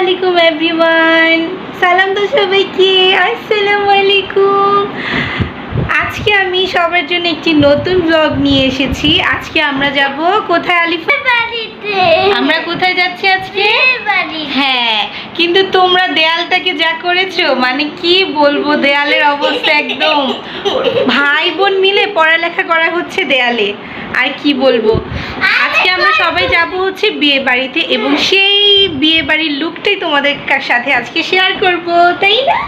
আলাইকুম এভরিওয়ান, সালাম তো সবাইকে। আসসালামু আলাইকুম। আজকে আমি সবার জন্য একটি নতুন ব্লগ নিয়ে এসেছি। আজকে আমরা যাব কোথায় আলিফা? বাড়িতে। আমরা কোথায় যাচ্ছি আজকে? বাড়ি। হ্যাঁ, কিন্তু তোমরা দেয়ালটাকে যা করেছো, মানে কি বলবো, দেয়ালের অবস্থা একদম। ভাই বোন মিলে পড়ালেখা করা হচ্ছে দেয়ালে, আর কি বলবো। আজকে আমরা সবাই যাব হচ্ছে বিয়ে বাড়িতে, এবং সেই বিয়ে বাড়ির লুকটাই তোমাদের সাথে আজকে শেয়ার করব, তাই না?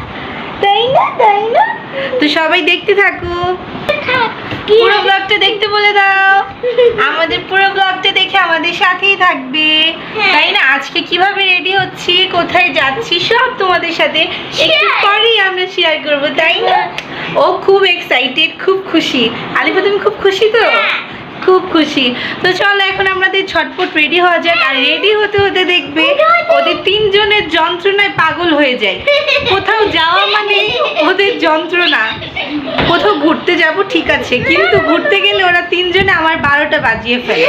তাই না তাই না তো সবাই দেখতে থাকো, পুরো ব্লগটা দেখতে বলে দাও। আমাদের পুরো ব্লগটা দেখে আমাদের সাথেই থাকবে, তাই না? আজকে কিভাবে রেডি হচ্ছি, কোথায় যাচ্ছি, সব তোমাদের সাথে একটু পরেই আমরা শেয়ার করব, তাই না? ও খুব এক্সাইটেড, খুব খুশি। আলিফা তুমি খুব খুশি তো? খুব খুশি। তো চলো এখন আমাদের ছটপট রেডি হওয়া যাক। আর রেডি হতে হতে দেখবে ওদের তিনজনের যন্ত্রণায় পাগল হয়ে যায়। কোথাও যাওয়া মানে ওদের যন্ত্রণা। কোথাও ঘুরতে যাব ঠিক আছে, কিন্তু ঘুরতে গেলে ওরা তিনজনে আমার 12টা বাজিয়ে ফেলে।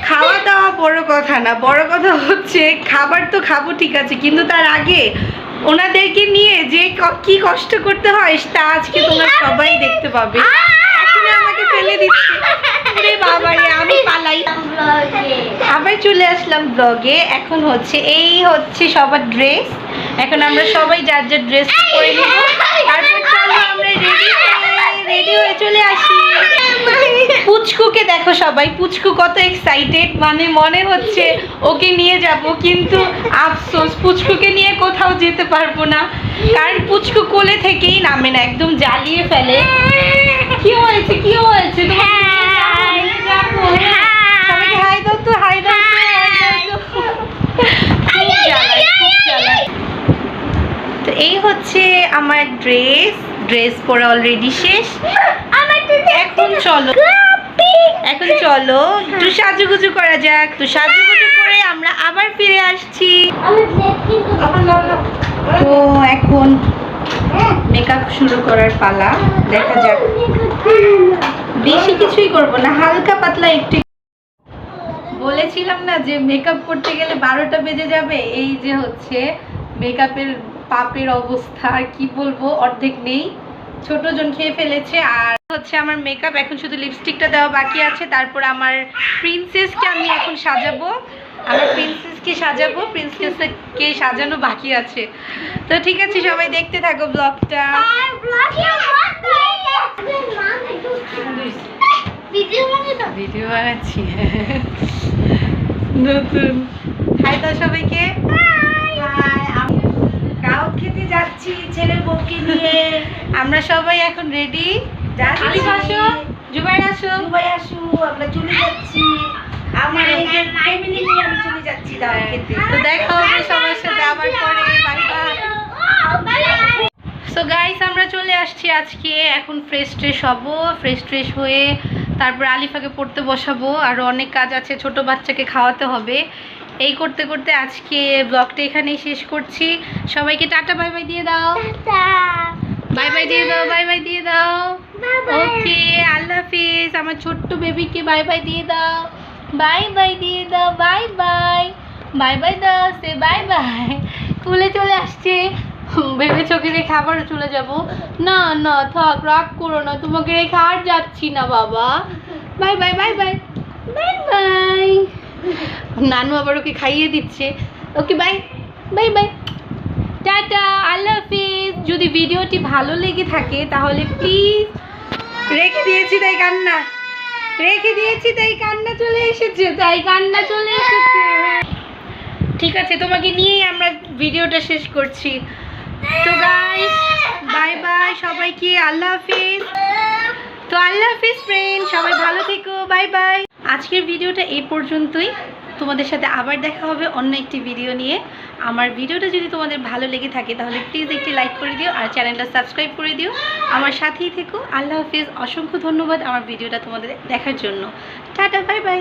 খাওয়া দাওয়া বড় কথা না, বড় কথা হচ্ছে খাবার তো খাবো ঠিক আছে, কিন্তু তার আগে ওনাদেরকে নিয়ে যে কি কষ্ট করতে হয় তা আজকে তোমরা সবাই দেখতে পাবে। এখন আমাকে ফেলে দিচ্ছে, বাবারে আমি পালাই। আবার চলে আসলাম ব্লগে। এখন হচ্ছে এই হচ্ছে সবার ড্রেস। এখন আমরা সবাই যার যার ড্রেস পরে নিব, তারপর চলো আমরা রেডি হয়ে চলে আসি। পুচকুকে দেখো সবাই, পুচকু কত এক্সাইটেড, মানে মনে হচ্ছে ওকে নিয়ে যাব, কিন্তু আফসোস পুচকুকে নিয়ে কোথাও যেতে পারবো না, কারণ পুচকু কোলে থেকেই নামে না, একদম জ্বালিয়ে ফেলে। কি হয়েছে কি হয়েছে সবাইকে হাই দাও তো, হাই দাও তো। খুব জ্বালায়, খুব জ্বালায়। তো এই হচ্ছে আমার ড্রেস পরা অলরেডি শেষ। এখন চলো একটু সাজুগুজু করা যাক। তো সাজুগুজু করে আমরা আবার ফিরে আসছি। তো এখন মেকআপ শুরু করার পালা, দেখা যাক। বেশি কিছুই করব না, হালকা পাতলা একটু। বলেছিলাম না যে মেকআপ করতে গেলে 12টা বেজে যাবে। এই যে হচ্ছে মেকআপের পাপের অবস্থা, আর কি বলবো, অর্ধেক নেই, ছোট জন খেয়ে ফেলেছে। আর হচ্ছে আমার মেকআপ এখন শুধু লিপস্টিকটা দেওয়া বাকি আছে। তারপর আমার প্রিন্সেসকে আমি এখন সাজাবো, প্রিন্সেসকে সাজানো বাকি আছে। তো ঠিক আছে, সবাই দেখতে থাকো ব্লগটা। ভিডিও বানাচ্ছি নতুন। হাই দাও সবাইকে। গাও খেতে যাচ্ছি ছেলের বউকে নিয়ে। আমরা সবাই এখন রেডি। আলিফা আসো, জুবাইর আসো, আমরা চলে যাচ্ছি। আমার এই যে ফ্যামিলি নিয়ে আমি চলে যাচ্ছি দাও খেতে। তো দেখা হবে সবার সাথে আবার পরে, বাই বাই। সো গাইস, আমরা চলে আসছি আজকে। এখন ফ্রেশ ট্রেশ হয়ে তারপর আলিফাকে পড়তে বসাবো। আরও অনেক কাজ আছে, ছোট বাচ্চাকে খাওয়াতে হবে। এই করতে করতে আজকে ব্লগটা এখানেই শেষ করছি। সবাইকে টাটা বাই বাই দিয়ে দাও। বাই বাই দিয়ে দাও। ওকে, আল্লাহ হাফিজ। আমার ছোট্ট বেবিকে বাই বাই দিয়ে দাও। বাই বাই দাও। সে বাই বাই। তুলে চলে আসছে, ভেবে চোখে রেখে আবার চলে যাব। না থাক, রাগ করো না, তোমাকে রেখে আর যাচ্ছি না বাবা। Bye bye. নানু আবার ওকে খাইয়ে দিচ্ছে। ওকে বাই টাটা, আল্লাহ হাফিজ। যদি ভিডিওটি ভালো লেগে থাকে তাহলে প্লিজ, রেখে দিয়েছি তাই কান্না চলে এসেছে। ঠিক আছে, তোমাকে নিয়েই আমরা ভিডিওটা শেষ করছি। তো গাইস, বাই বাই সবাইকে, আল্লাহ হাফিজ। তো আল্লাহ হাফিজ ফ্রেন্ড, সবাই ভালো থেকো, বাই বাই। আজকের ভিডিওটা এই পর্যন্তই। তোমাদের সাথে আবার দেখা হবে অন্য একটি ভিডিও নিয়ে। আমার ভিডিওটা যদি তোমাদের ভালো লেগে থাকে তাহলে প্লিজ একটি লাইক করে দিও, আর চ্যানেলটা সাবস্ক্রাইব করে দিও। আমার সাথেই থেকো। আল্লাহ হাফিজ। অসংখ্য ধন্যবাদ আমার ভিডিওটা তোমাদের দেখার জন্য। Tata, bye bye.